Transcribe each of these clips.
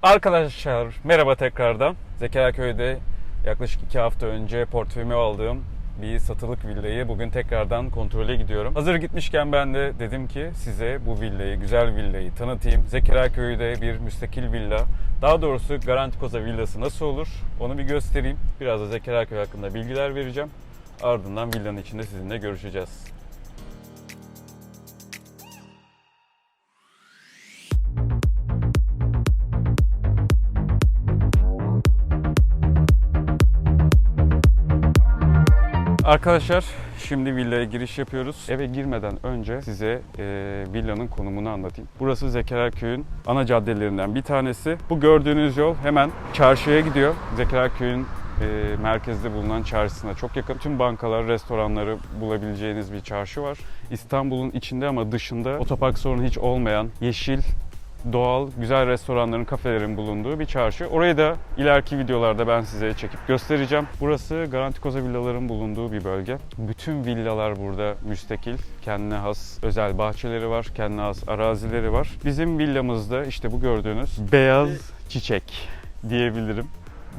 Arkadaşlar merhaba tekrardan. Zekeriyaköy'de yaklaşık 2 hafta önce portföyüme aldığım bir satılık villayı bugün tekrardan kontrole gidiyorum. Hazır gitmişken ben de dedim ki size bu villayı, güzel villayı tanıtayım. Zekeriyaköy'de bir müstakil villa, daha doğrusu Garanti Koza villası nasıl olur onu bir göstereyim. Biraz da Zekeriyaköy hakkında bilgiler vereceğim. Ardından villanın içinde sizinle görüşeceğiz. Arkadaşlar şimdi villaya giriş yapıyoruz. Eve girmeden önce size villanın konumunu anlatayım. Burası Zekeriyaköy'ün ana caddelerinden bir tanesi. Bu gördüğünüz yol hemen çarşıya gidiyor. Zekeriyaköy'ün merkezde bulunan çarşısına çok yakın. Tüm bankalar, restoranları bulabileceğiniz bir çarşı var. İstanbul'un içinde ama dışında otopark sorunu hiç olmayan yeşil, doğal, güzel restoranların, kafelerin bulunduğu bir çarşı. Orayı da ileriki videolarda ben size çekip göstereceğim. Burası Garanti Koza villaların bulunduğu bir bölge. Bütün villalar burada müstakil, kendine has özel bahçeleri var, kendine has arazileri var. Bizim villamızda işte bu gördüğünüz beyaz çiçek diyebilirim.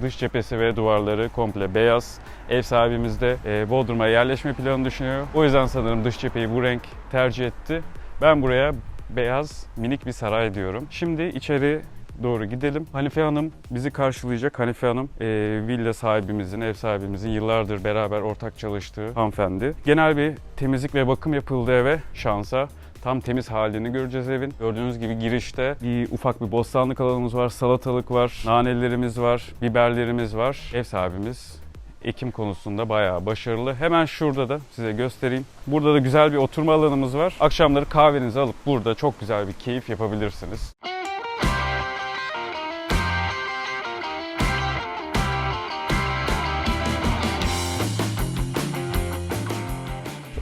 Dış cephesi ve duvarları komple beyaz. Ev sahibimiz de Bodrum'a yerleşme planı düşünüyor. O yüzden sanırım dış cepheyi bu renk tercih etti. Ben buraya beyaz minik bir saray diyorum. Şimdi içeri doğru gidelim. Hanife Hanım bizi karşılayacak. Hanife Hanım villa sahibimizin, ev sahibimizin yıllardır beraber ortak çalıştığı hanımefendi. Genel bir temizlik ve bakım yapıldı eve, şansa. Tam temiz halini göreceğiz evin. Gördüğünüz gibi girişte ufak bir bostanlık alanımız var, salatalık var, nanelerimiz var, biberlerimiz var. Ev sahibimiz ekim konusunda bayağı başarılı. Hemen şurada da size göstereyim. Burada da güzel bir oturma alanımız var. Akşamları kahvenizi alıp burada çok güzel bir keyif yapabilirsiniz.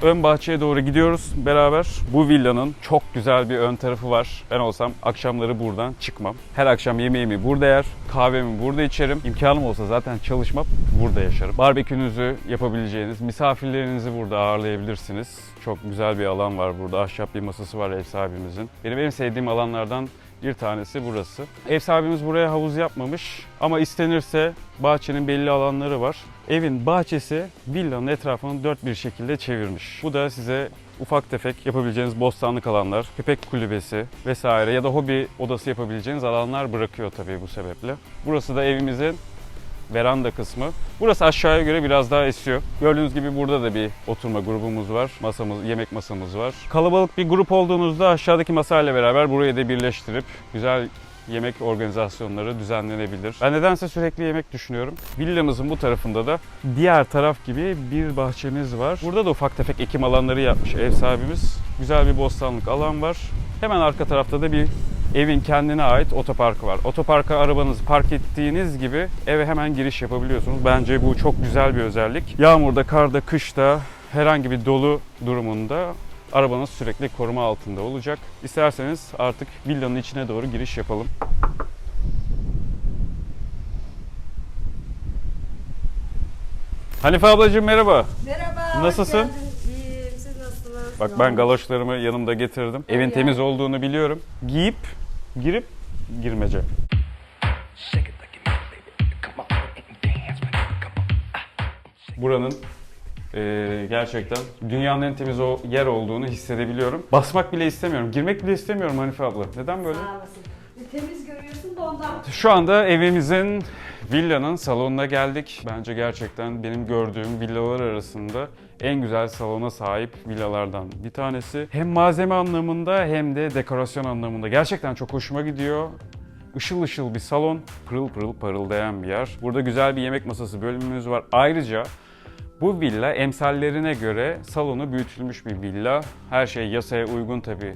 Ön bahçeye doğru gidiyoruz beraber. Bu villanın çok güzel bir ön tarafı var. Ben olsam akşamları buradan çıkmam. Her akşam yemeğimi burada yer, kahvemi burada içerim. İmkanım olsa zaten çalışmam, burada yaşarım. Barbekünüzü yapabileceğiniz, misafirlerinizi burada ağırlayabilirsiniz. Çok güzel bir alan var burada. Ahşap bir masası var ev sahibimizin. Benim en sevdiğim alanlardan bir tanesi burası. Ev sahibimiz buraya havuz yapmamış ama istenirse bahçenin belli alanları var. Evin bahçesi villanın etrafını dört bir şekilde çevirmiş. Bu da size ufak tefek yapabileceğiniz bostanlık alanlar, köpek kulübesi vesaire ya da hobi odası yapabileceğiniz alanlar bırakıyor tabii bu sebeple. Burası da evimizin veranda kısmı. Burası aşağıya göre biraz daha esiyor. Gördüğünüz gibi burada da bir oturma grubumuz var. Masamız, yemek masamız var. Kalabalık bir grup olduğunuzda aşağıdaki masayla beraber burayı da birleştirip güzel yemek organizasyonları düzenlenebilir. Ben nedense sürekli yemek düşünüyorum. Villamızın bu tarafında da diğer taraf gibi bir bahçemiz var. Burada da ufak tefek ekim alanları yapmış ev sahibimiz. Güzel bir bostanlık alan var. Hemen arka tarafta da bir evin kendine ait otoparkı var. Otoparka arabanızı park ettiğiniz gibi eve hemen giriş yapabiliyorsunuz. Bence bu çok güzel bir özellik. Yağmurda, karda, kışta, herhangi bir dolu durumunda arabanız sürekli koruma altında olacak. İsterseniz artık villanın içine doğru giriş yapalım. Hanife ablacığım merhaba. Merhaba. Nasılsın? Hoş geldin. İyiyim. Siz nasılsınız? Bak ben galoşlarımı yanımda getirdim. Evin temiz olduğunu biliyorum. Giyip, girip, girmece. Buranın gerçekten dünyanın en temiz o yer olduğunu hissedebiliyorum. Basmak bile istemiyorum, girmek bile istemiyorum Hanife abla. Neden böyle? Sağ olasın. Temiz görüyorsun da ondan. Şu anda evimizin, villanın salonuna geldik. Bence gerçekten benim gördüğüm villalar arasında en güzel salona sahip villalardan bir tanesi. Hem malzeme anlamında hem de dekorasyon anlamında. Gerçekten çok hoşuma gidiyor. Işıl ışıl bir salon, pırıl pırıl parıldayan bir yer. Burada güzel bir yemek masası bölümümüz var. Ayrıca bu villa emsallerine göre salonu büyütülmüş bir villa. Her şey yasaya uygun tabii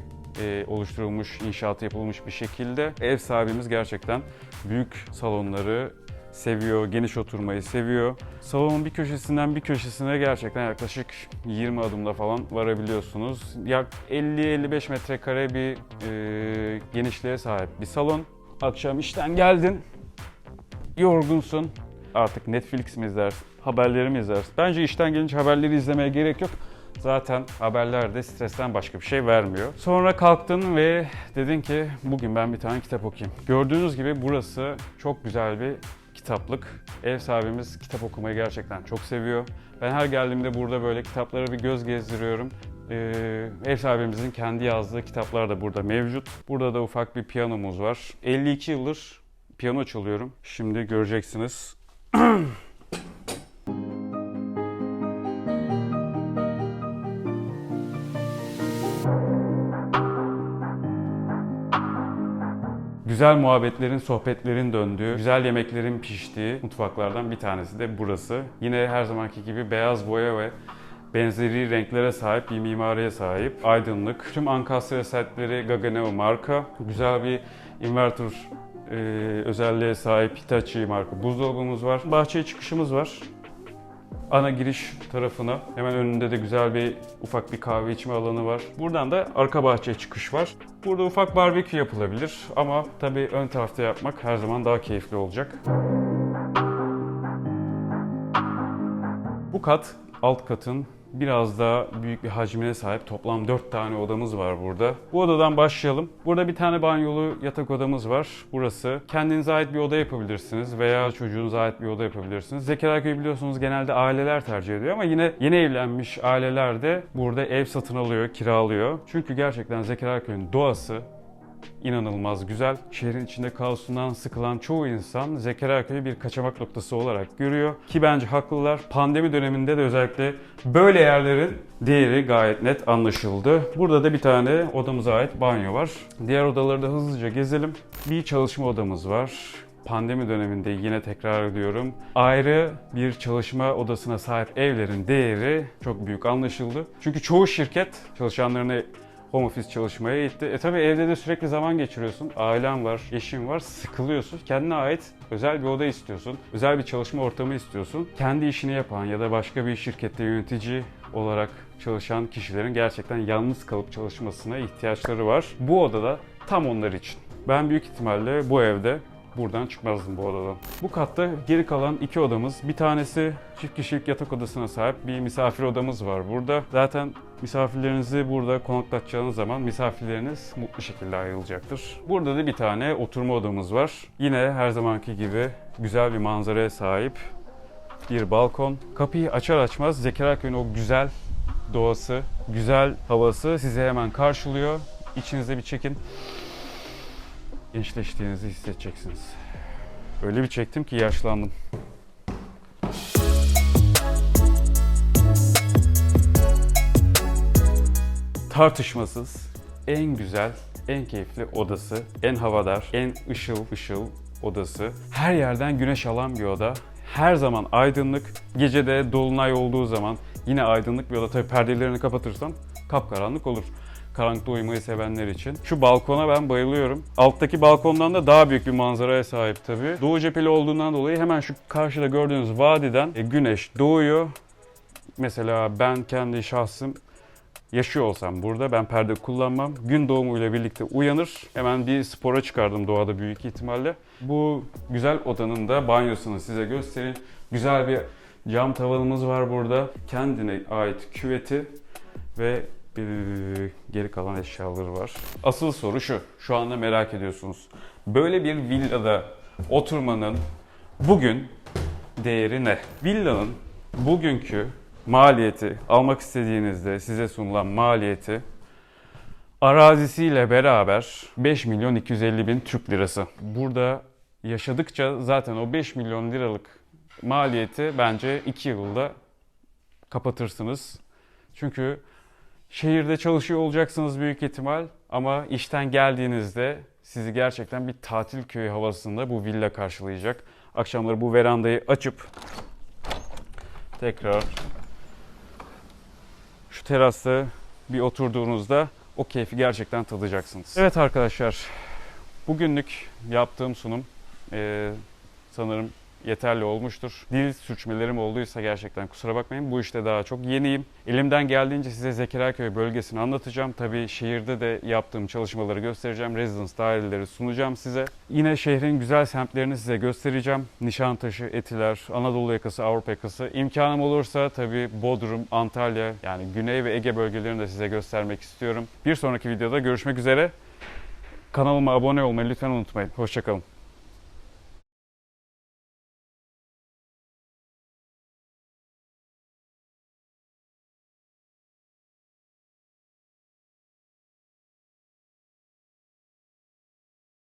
oluşturulmuş, inşaatı yapılmış bir şekilde. Ev sahibimiz gerçekten büyük salonları seviyor, geniş oturmayı seviyor. Salonun bir köşesinden bir köşesine gerçekten yaklaşık 20 adımda falan varabiliyorsunuz. Yak 50-55 metrekare bir genişliğe sahip bir salon. Akşam işten geldin, yorgunsun. Artık Netflix mi izlersin, haberleri mi izlersin? Bence işten gelince haberleri izlemeye gerek yok. Zaten haberlerde stresten başka bir şey vermiyor. Sonra kalktın ve dedin ki bugün ben bir tane kitap okuyayım. Gördüğünüz gibi burası çok güzel bir kitaplık. Ev sahibimiz kitap okumayı gerçekten çok seviyor. Ben her geldiğimde burada böyle kitaplara bir göz gezdiriyorum. Ev sahibimizin kendi yazdığı kitaplar da burada mevcut. Burada da ufak bir piyanomuz var. 52 yıldır piyano çalıyorum. Şimdi göreceksiniz. Güzel muhabbetlerin, sohbetlerin döndüğü, güzel yemeklerin piştiği mutfaklardan bir tanesi de burası. Yine her zamanki gibi beyaz boya ve benzeri renklere sahip bir mimariye sahip. Aydınlık. Tüm ankastre setleri Gaggenau marka. Güzel bir inverter özelliğe sahip Hitachi marka buzdolabımız var. Bahçeye çıkışımız var. Ana giriş tarafına hemen önünde de güzel bir ufak bir kahve içme alanı var. Buradan da arka bahçeye çıkış var. Burada ufak barbekü yapılabilir ama tabii ön tarafta yapmak her zaman daha keyifli olacak. Bu kat alt katın biraz daha büyük bir hacmine sahip. Toplam 4 tane odamız var burada. Bu odadan başlayalım. Burada bir tane banyolu yatak odamız var. Burası. Kendinize ait bir oda yapabilirsiniz veya çocuğunuza ait bir oda yapabilirsiniz. Zekeriyaköy'ü biliyorsunuz genelde aileler tercih ediyor ama yine yeni evlenmiş aileler de burada ev satın alıyor, kiralıyor. Çünkü gerçekten Zekeriyaköy'ün doğası İnanılmaz güzel. Şehrin içinde kaosundan sıkılan çoğu insan Zekeriyaköy'ü bir kaçamak noktası olarak görüyor. Ki bence haklılar. Pandemi döneminde de özellikle böyle yerlerin değeri gayet net anlaşıldı. Burada da bir tane odamıza ait banyo var. Diğer odaları da hızlıca gezelim. Bir çalışma odamız var. Pandemi döneminde yine tekrar ediyorum. Ayrı bir çalışma odasına sahip evlerin değeri çok büyük anlaşıldı. Çünkü çoğu şirket çalışanlarını home office çalışmaya gitti. Tabii evde de sürekli zaman geçiriyorsun. Ailen var, eşin var, sıkılıyorsun. Kendine ait özel bir oda istiyorsun. Özel bir çalışma ortamı istiyorsun. Kendi işini yapan ya da başka bir şirkette yönetici olarak çalışan kişilerin gerçekten yalnız kalıp çalışmasına ihtiyaçları var. Bu odada tam onlar için. Ben büyük ihtimalle bu evde buradan çıkmazdım bu odadan. Bu katta geri kalan 2 odamız. Bir tanesi çift kişilik yatak odasına sahip bir misafir odamız var burada. Zaten misafirlerinizi burada konaklatacağınız zaman misafirleriniz mutlu şekilde ayrılacaktır. Burada da bir tane oturma odamız var. Yine her zamanki gibi güzel bir manzaraya sahip bir balkon. Kapıyı açar açmaz Zekeriyaköy'ün o güzel doğası, güzel havası sizi hemen karşılıyor. İçinize bir çekin. Gençleştiğinizi hissedeceksiniz. Öyle bir çektim ki yaşlandım. Tartışmasız en güzel, en keyifli odası, en havadar, en ışıl ışıl odası. Her yerden güneş alan bir oda. Her zaman aydınlık. Gecede dolunay olduğu zaman yine aydınlık bir oda. Tabii perdelerini kapatırsan kapkaranlık olur. Karanlıkta uyumayı sevenler için. Şu balkona ben bayılıyorum. Alttaki balkondan da daha büyük bir manzaraya sahip tabii. Doğu cepheli olduğundan dolayı hemen şu karşıda gördüğünüz vadiden güneş doğuyor. Mesela ben kendi şahsım yaşıyor olsam burada ben perde kullanmam. Gün doğumuyla birlikte uyanır. Hemen bir spora çıkardım doğada büyük ihtimalle. Bu güzel odanın da banyosunu size göstereyim. Güzel bir cam tavanımız var burada. Kendine ait küveti ve geri kalan eşyaları var. Asıl soru şu. Şu anda merak ediyorsunuz. Böyle bir villada oturmanın bugün değeri ne? Villanın bugünkü maliyeti, almak istediğinizde size sunulan maliyeti arazisiyle beraber 5 milyon 250 bin Türk lirası. Burada yaşadıkça zaten o 5 milyon liralık maliyeti bence 2 yılda kapatırsınız. Çünkü şehirde çalışıyor olacaksınız büyük ihtimal ama işten geldiğinizde sizi gerçekten bir tatil köyü havasında bu villa karşılayacak. Akşamları bu verandayı açıp tekrar şu terasta bir oturduğunuzda o keyfi gerçekten tadacaksınız. Evet arkadaşlar, bugünlük yaptığım sunum sanırım yeterli olmuştur. Dil sürçmelerim olduysa gerçekten kusura bakmayın. Bu işte daha çok yeniyim. Elimden geldiğince size Zekeriyaköy bölgesini anlatacağım. Tabii şehirde de yaptığım çalışmaları göstereceğim. Residence daireleri sunacağım size. Yine şehrin güzel semtlerini size göstereceğim. Nişantaşı, Etiler, Anadolu yakası, Avrupa yakası. İmkanım olursa tabii Bodrum, Antalya yani Güney ve Ege bölgelerini de size göstermek istiyorum. Bir sonraki videoda görüşmek üzere. Kanalıma abone olmayı lütfen unutmayın. Hoşça kalın.